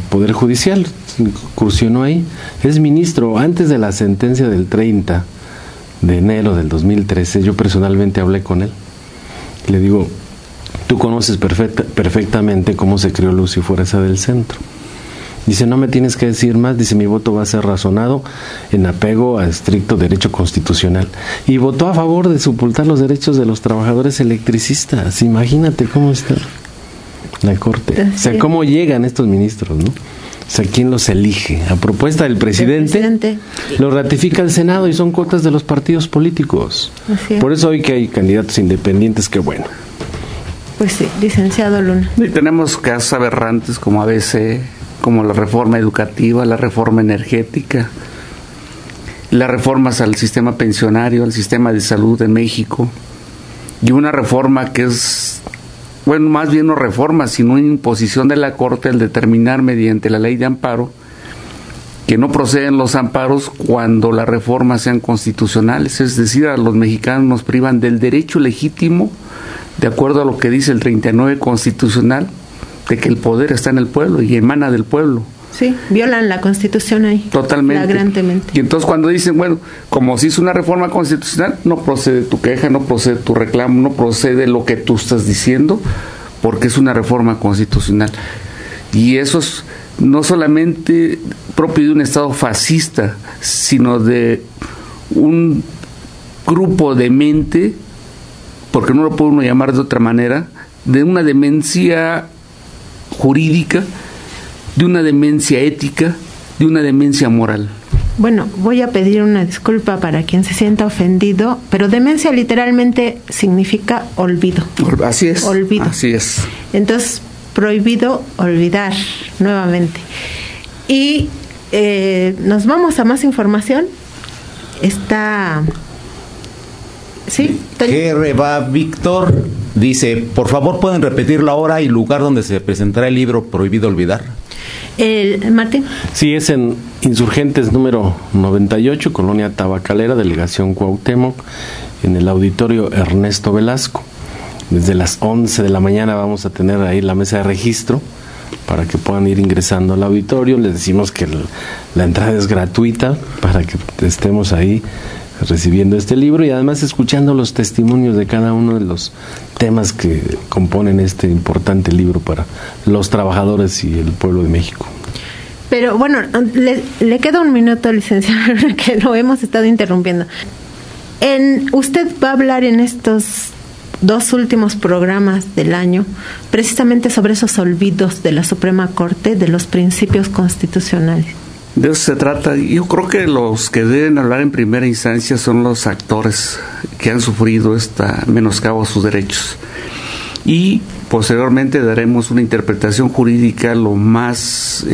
Poder Judicial, incursionó ahí. Es ministro. Antes de la sentencia del 30 de enero del 2013, yo personalmente hablé con él. Le digo, tú conoces perfectamente cómo se creó Luz y Fuerza del Centro. Dice, no me tienes que decir más. Dice, mi voto va a ser razonado en apego a estricto derecho constitucional. Y votó a favor de sepultar los derechos de los trabajadores electricistas. Imagínate cómo está la Corte. O sea, cómo llegan estos ministros, ¿no? O sea, ¿quién los elige? A propuesta del presidente. Lo ratifica el Senado y son cuotas de los partidos políticos. Por eso hoy que hay candidatos independientes, qué bueno.
Pues sí, licenciado Luna.
Y tenemos casos aberrantes como ABC, como la reforma educativa, la reforma energética, las reformas al sistema pensionario, al sistema de salud de México, y una reforma que es, bueno, más bien no reforma, sino una imposición de la Corte al determinar mediante la ley de amparo que no proceden los amparos cuando las reformas sean constitucionales. Es decir, a los mexicanos nos privan del derecho legítimo, de acuerdo a lo que dice el 39 constitucional, de que el poder está en el pueblo y emana del pueblo.
Sí, violan la Constitución ahí.
Totalmente.
Flagrantemente.
Y entonces cuando dicen, bueno, como si es una reforma constitucional, no procede tu queja, no procede tu reclamo, no procede lo que tú estás diciendo, porque es una reforma constitucional. Y eso es no solamente propio de un Estado fascista, sino de un grupo de mente, porque no lo puede uno llamar de otra manera, de una demencia jurídica, de una demencia ética, de una demencia moral.
Bueno, voy a pedir una disculpa para quien se sienta ofendido, pero demencia literalmente significa olvido.
Así es.
Olvido.
Así es.
Entonces, prohibido olvidar nuevamente. Y nos vamos a más información. Está... ¿Sí?
Va Víctor dice, por favor, ¿pueden repetir la hora y lugar donde se presentará el libro Prohibido Olvidar?
Martín.
Sí, es en Insurgentes número 98, Colonia Tabacalera, Delegación Cuauhtémoc, en el auditorio Ernesto Velasco. Desde las 11 de la mañana vamos a tener ahí la mesa de registro para que puedan ir ingresando al auditorio. Les decimos que la entrada es gratuita para que estemos ahí recibiendo este libro y además escuchando los testimonios de cada uno de los temas que componen este importante libro para los trabajadores y el pueblo de México.
Pero bueno, le queda un minuto, licenciado, que lo hemos estado interrumpiendo. Usted va a hablar en estos 2 últimos programas del año precisamente sobre esos olvidos de la Suprema Corte, de los principios constitucionales.
De eso se trata. Yo creo que los que deben hablar en primera instancia son los actores que han sufrido esta menoscabo a sus derechos. Y posteriormente daremos una interpretación jurídica lo más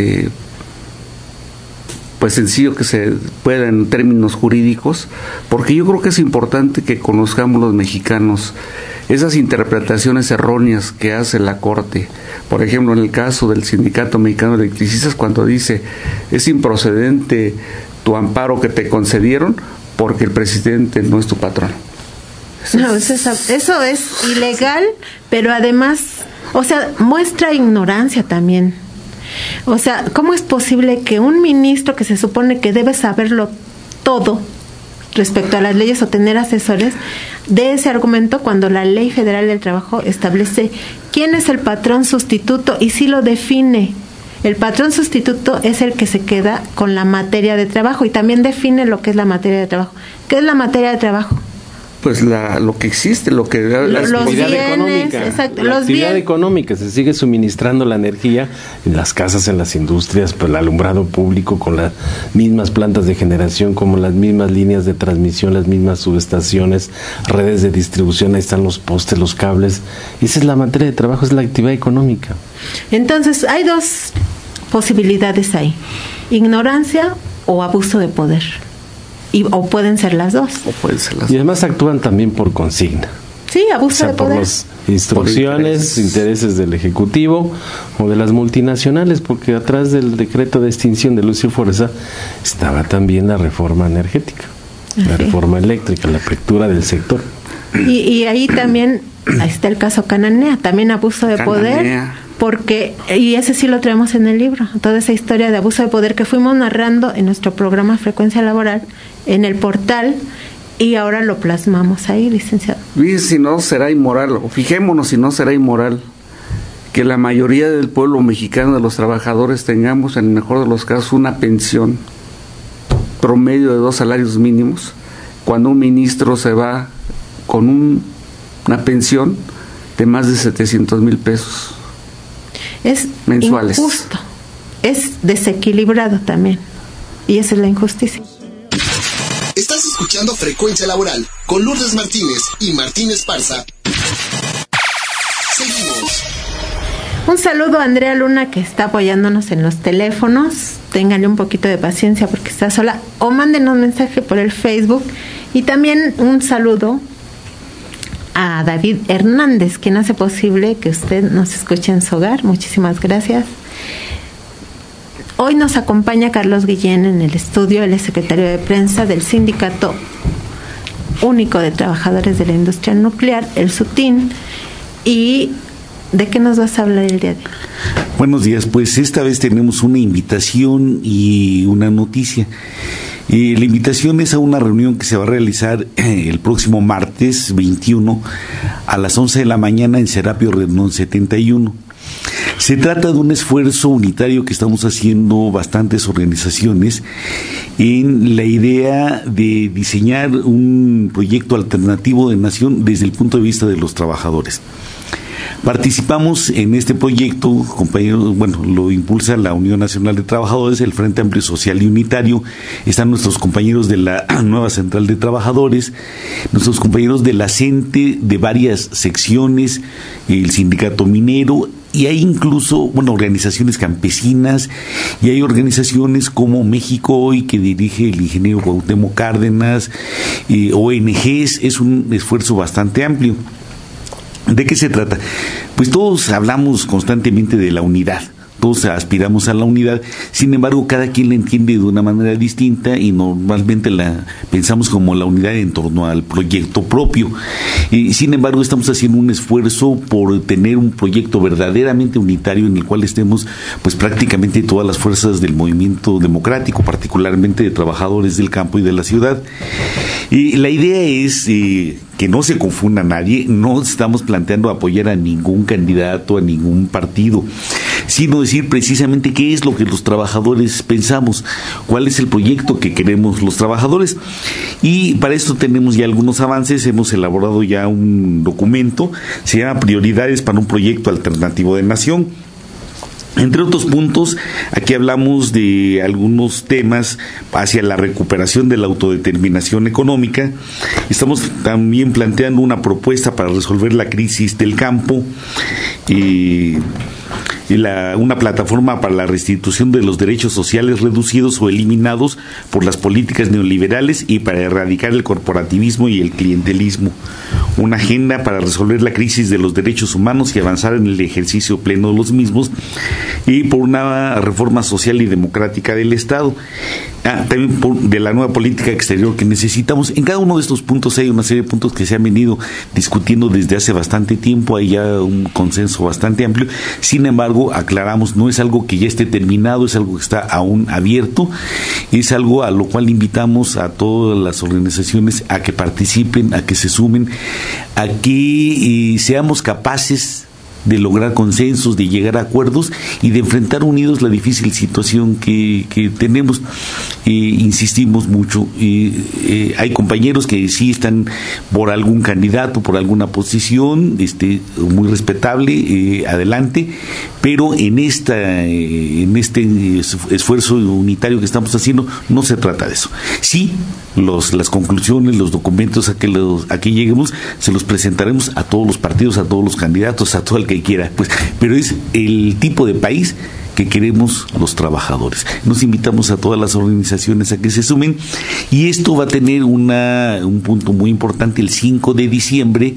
pues sencillo que se pueda en términos jurídicos, porque yo creo que es importante que conozcamos los mexicanos esas interpretaciones erróneas que hace la Corte. Por ejemplo, en el caso del Sindicato Mexicano de Electricistas, cuando dice es improcedente tu amparo que te concedieron porque el presidente no es tu patrón.
No, eso es ilegal, pero además, o sea, muestra ignorancia también. O sea, ¿cómo es posible que un ministro que se supone que debe saberlo todo respecto a las leyes o tener asesores de ese argumento cuando la Ley Federal del Trabajo establece quién es el patrón sustituto y sí lo define. El patrón sustituto es el que se queda con la materia de trabajo y también define lo que es la materia de trabajo. ¿Qué es la materia de trabajo?
Pues lo que existe, la
actividad económica.
Exacto,
la actividad económica, se sigue suministrando la energía en las casas, en las industrias, pues el alumbrado público con las mismas plantas de generación, como las mismas líneas de transmisión, las mismas subestaciones, redes de distribución, ahí están los postes, los cables. Y esa es la materia de trabajo, es la actividad económica.
Entonces, hay dos posibilidades ahí: ignorancia o abuso de poder. O pueden ser las dos.
Y además actúan también por consigna.
Sí, abuso de poder.
Por las instrucciones, intereses del Ejecutivo o de las multinacionales, porque atrás del decreto de extinción de luz y fuerza estaba también la reforma energética, la reforma eléctrica, la apertura del sector.
Y ahí también está el caso Cananea, también abuso de poder, porque, y ese sí lo traemos en el libro, toda esa historia de abuso de poder que fuimos narrando en nuestro programa Frecuencia Laboral, en el portal, y ahora lo plasmamos ahí, licenciado.
Si no será inmoral, o fijémonos si no será inmoral, que la mayoría del pueblo mexicano, de los trabajadores, tengamos en el mejor de los casos una pensión promedio de 2 salarios mínimos, cuando un ministro se va con una pensión de más de 700,000 pesos.
Es
mensuales.
Injusto, es desequilibrado también, y esa es la injusticia.
Estás escuchando Frecuencia Laboral con Lourdes Martínez y Martín Esparza. Seguimos.
Un saludo a Andrea Luna, que está apoyándonos en los teléfonos. Ténganle un poquito de paciencia porque está sola, o mándenos mensaje por el Facebook. Y también un saludo a David Hernández, quien hace posible que usted nos escuche en su hogar. Muchísimas gracias. Hoy nos acompaña Carlos Guillén en el estudio. Él es secretario de prensa del Sindicato Único de Trabajadores de la Industria Nuclear, el SUTIN. ¿Y de qué nos vas a hablar el día de hoy?
Buenos días, pues esta vez tenemos una invitación y una noticia. La invitación es a una reunión que se va a realizar el próximo martes 21 a las 11 de la mañana en Serapio Rendón 71. Se trata de un esfuerzo unitario que estamos haciendo bastantes organizaciones en la idea de diseñar un proyecto alternativo de nación desde el punto de vista de los trabajadores. Participamos en este proyecto, compañeros, lo impulsa la Unión Nacional de Trabajadores, el Frente Amplio Social y Unitario, están nuestros compañeros de la nueva Central de Trabajadores, nuestros compañeros de la CENTE de varias secciones, el Sindicato Minero, y hay incluso, organizaciones campesinas, y hay organizaciones como México Hoy, que dirige el ingeniero Cuauhtémoc Cárdenas, ONGs, es un esfuerzo bastante amplio. ¿De qué se trata? Pues todos hablamos constantemente de la unidad, todos aspiramos a la unidad, sin embargo cada quien la entiende de una manera distinta y normalmente la pensamos como la unidad en torno al proyecto propio. Sin embargo estamos haciendo un esfuerzo por tener un proyecto verdaderamente unitario en el cual estemos pues prácticamente todas las fuerzas del movimiento democrático, particularmente de trabajadores del campo y de la ciudad. La idea es que no se confunda nadie, no estamos planteando apoyar a ningún candidato, a ningún partido, sino decir precisamente qué es lo que los trabajadores pensamos, cuál es el proyecto que queremos los trabajadores. Y para esto tenemos ya algunos avances, hemos elaborado ya un documento, se llama Prioridades para un proyecto alternativo de nación. Entre otros puntos, aquí hablamos de algunos temas hacia la recuperación de la autodeterminación económica. Estamos también planteando una propuesta para resolver la crisis del campo, una plataforma para la restitución de los derechos sociales reducidos o eliminados por las políticas neoliberales y para erradicar el corporativismo y el clientelismo, una agenda para resolver la crisis de los derechos humanos y avanzar en el ejercicio pleno de los mismos, y por una reforma social y democrática del Estado. también de la nueva política exterior que necesitamos. En cada uno de estos puntos hay una serie de puntos que se han venido discutiendo desde hace bastante tiempo, hay ya un consenso bastante amplio. Sin embargo, aclaramos, no es algo que ya esté terminado, es algo que está aún abierto, es algo a lo cual invitamos a todas las organizaciones a que participen, a que se sumen, a que seamos capaces de lograr consensos, de llegar a acuerdos y de enfrentar unidos la difícil situación que tenemos. Insistimos mucho, hay compañeros que sí están por algún candidato, por alguna posición, muy respetable, adelante, pero en este esfuerzo unitario que estamos haciendo no se trata de eso. Sí, las conclusiones, los documentos a que lleguemos, se los presentaremos a todos los partidos, a todos los candidatos, a todo el que quiera, pues, pero es el tipo de país que queremos los trabajadores. Nos invitamos a todas las organizaciones a que se sumen, y esto va a tener un punto muy importante el 5 de diciembre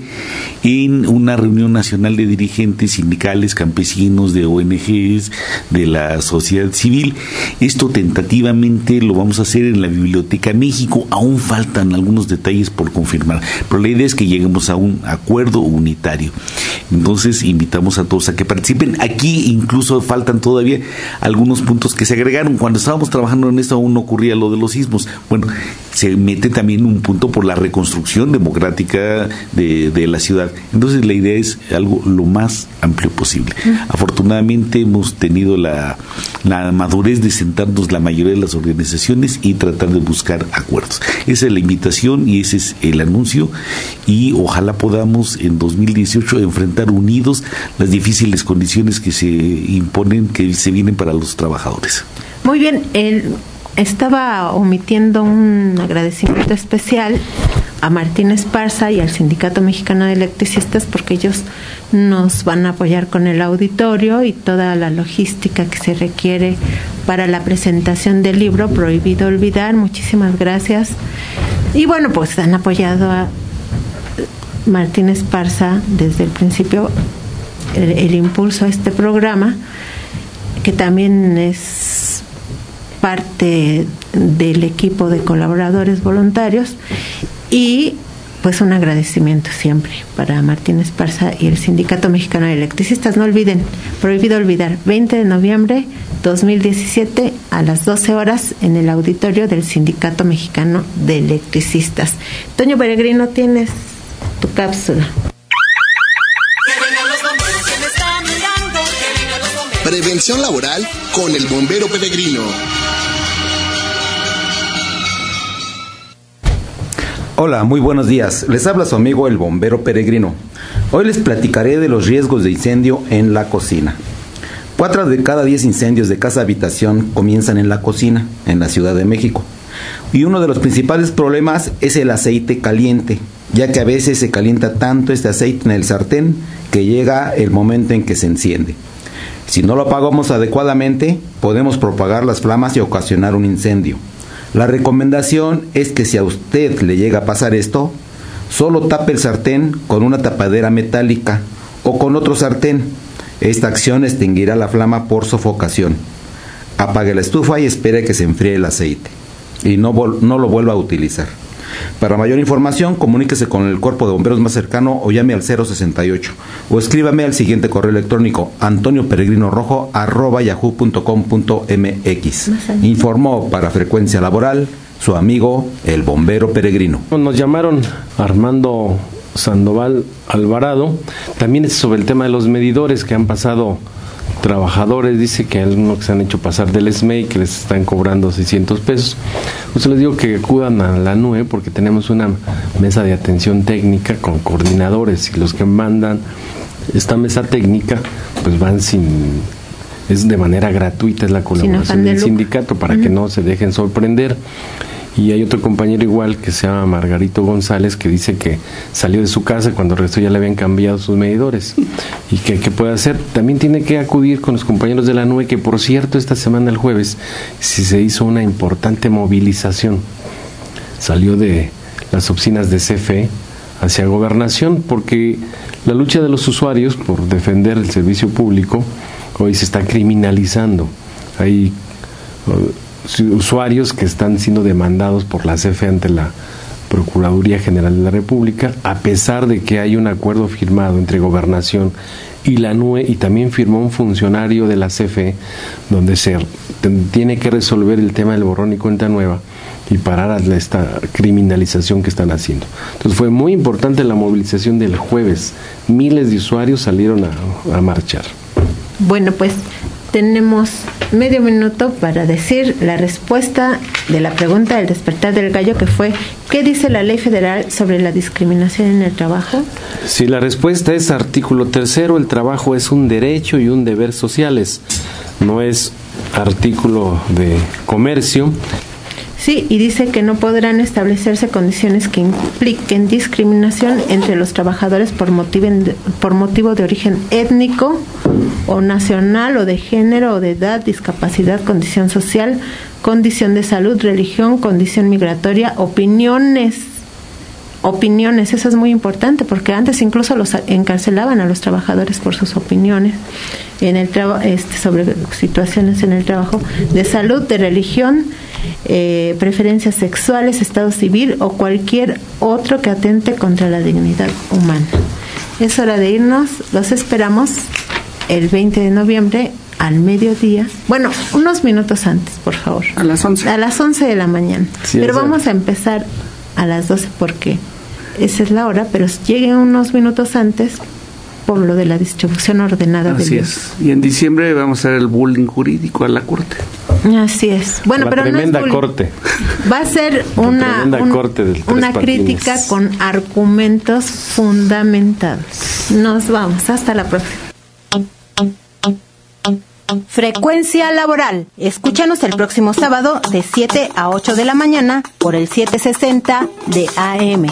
en una reunión nacional de dirigentes sindicales, campesinos, de ONGs, de la sociedad civil. Esto tentativamente lo vamos a hacer en la Biblioteca México. Aún faltan algunos detalles por confirmar, pero la idea es que lleguemos a un acuerdo unitario. Entonces invitamos a todos a que participen. Aquí incluso faltan todavía algunos puntos que se agregaron. Cuando estábamos trabajando en esto aún no ocurría lo de los sismos. Bueno, se mete también un punto por la reconstrucción democrática de la ciudad. Entonces la idea es algo lo más amplio posible. Afortunadamente hemos tenido la madurez de sentarnos la mayoría de las organizaciones y tratar de buscar acuerdos. Esa es la invitación y ese es el anuncio, y ojalá podamos en 2018 enfrentar unidos las difíciles condiciones que se imponen, que se vienen para los trabajadores.
Muy bien, estaba omitiendo un agradecimiento especial a Martín Esparza y al Sindicato Mexicano de Electricistas, porque ellos nos van a apoyar con el auditorio y toda la logística que se requiere para la presentación del libro Prohibido Olvidar. Muchísimas gracias. Y bueno, pues han apoyado a Martín Esparza desde el principio, el impulso a este programa, que también es parte del equipo de colaboradores voluntarios, y pues un agradecimiento siempre para Martín Esparza y el Sindicato Mexicano de Electricistas. No olviden, Prohibido Olvidar, 20 de noviembre 2017 a las 12 horas en el auditorio del Sindicato Mexicano de Electricistas. Toño Peregrino, tienes tu cápsula.
Prevención laboral con el bombero peregrino.
Hola, muy buenos días. Les habla su amigo el bombero peregrino. Hoy les platicaré de los riesgos de incendio en la cocina. 4 de cada 10 incendios de casa-habitación comienzan en la cocina, en la Ciudad de México. Y uno de los principales problemas es el aceite caliente, ya que a veces se calienta tanto este aceite en el sartén que llega el momento en que se enciende. Si no lo apagamos adecuadamente, podemos propagar las flamas y ocasionar un incendio. La recomendación es que si a usted le llega a pasar esto, solo tape el sartén con una tapadera metálica o con otro sartén. Esta acción extinguirá la flama por sofocación. Apague la estufa y espere que se enfríe el aceite y no lo vuelva a utilizar. Para mayor información, comuníquese con el cuerpo de bomberos más cercano o llame al 068 o escríbame al siguiente correo electrónico antonioperegrinorojo@yahoo.com.mx. Informó para Frecuencia Laboral su amigo el bombero peregrino.
Nos llamaron Armando Sandoval Alvarado, también es sobre el tema de los medidores que han pasado trabajadores. Dice que algunos que se han hecho pasar del SMEI, que les están cobrando 600 pesos. Pues les digo que acudan a la NUE, porque tenemos una mesa de atención técnica con coordinadores, y los que mandan esta mesa técnica pues van es de manera gratuita, es la colaboración del sindicato, para que no se dejen sorprender. Y hay otro compañero igual que se llama Margarito González, que dice que salió de su casa cuando el resto ya le habían cambiado sus medidores. ¿Y qué puede hacer? También tiene que acudir con los compañeros de la NUE, que por cierto esta semana, el jueves, se hizo una importante movilización. Salió de las oficinas de CFE hacia Gobernación, porque la lucha de los usuarios por defender el servicio público hoy se está criminalizando. Hay usuarios que están siendo demandados por la CFE ante la Procuraduría General de la República, a pesar de que hay un acuerdo firmado entre Gobernación y la NUE, y también firmó un funcionario de la CFE donde se tiene que resolver el tema del borrón y cuenta nueva y parar esta criminalización que están haciendo. Entonces fue muy importante la movilización del jueves. Miles de usuarios salieron a marchar.
Bueno, pues tenemos medio minuto para decir la respuesta de la pregunta del despertar del gallo, que fue: ¿qué dice la ley federal sobre la discriminación en el trabajo?
Sí, la respuesta es artículo 3º, el trabajo es un derecho y un deber sociales, no es artículo de comercio.
Sí, y dice que no podrán establecerse condiciones que impliquen discriminación entre los trabajadores por motivo de origen étnico o nacional, o de género, o de edad, discapacidad, condición social, condición de salud, religión, condición migratoria, opiniones, eso es muy importante, porque antes incluso los encarcelaban a los trabajadores por sus opiniones en el sobre situaciones en el trabajo, de salud, de religión, preferencias sexuales, estado civil o cualquier otro que atente contra la dignidad humana. Es hora de irnos, los esperamos el 20 de noviembre al mediodía, bueno, unos minutos antes, por favor.
A las 11.
A las 11 de la mañana. Sí, pero vamos a empezar a las 12 porque esa es la hora, pero lleguen unos minutos antes por lo de la distribución ordenada.
Así es. Y en diciembre vamos a hacer el bullying jurídico a la Corte.
Así es. Bueno, pero
tremenda
no es
corte.
Va a ser una crítica con argumentos fundamentados. Nos vamos. Hasta la próxima.
Frecuencia laboral. Escúchanos el próximo sábado de 7 a 8 de la mañana por el 760 de AM.